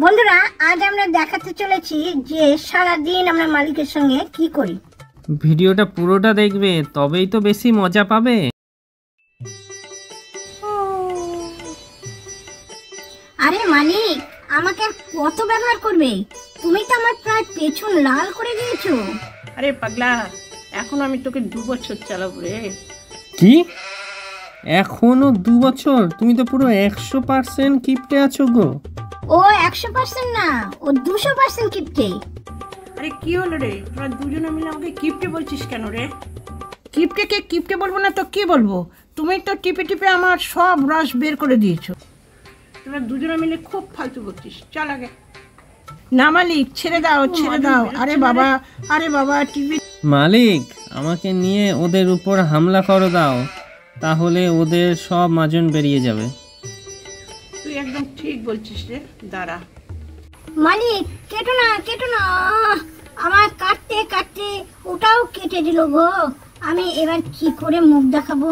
বন্ধুরা, আজ আমরা দেখাতে চলেছি যে সারাদিন আমরা মালিকের সঙ্গে কি করি। ভিডিওটা পুরোটা দেখবে, তবেই তো বেশি মজা পাবে। আরে মালিক, আমাকে আর কত ব্যবহার করবে? তুমি তো আমার প্রায় পেছন লাল করে দিয়েছো। আরে পাগলা, এখন আমি তোকে 2 বছর চালাবো রে। কি এখনো 2 বছর? তুমি তো পুরো 100% কিপটে আছো গো। ও 100% না, ও 200% কিপটে। আরে কি হলো রে, তোরা দুজনে মিলে আমাকে কিপটে বলছিস কেন রে? কিপটেকে কিপটে বলবো না তো কি বলবো? তুমি তো টিপে টিপে আমার সব রস বের করে দিয়েছো। তোরা দুজনে মিলে খুব ফালতু বলছিস, চল আগে। না মালিক, ছেড়ে দাও ছেড়ে দাও। আরে বাবা টিভি। মালিক, আমাকে নিয়ে ওদের উপর হামলা করো দাও, তাহলে ওদের সব মাজন বেরিয়ে যাবে। তুই একদম ঠিক বলছিস রে, দাঁড়া। মালিক, কেটো না কেটো না, আমার কাটতে কাটতে ওটাও কেটে দিল গো। আমি এবার কি করে মুখ দেখাবো?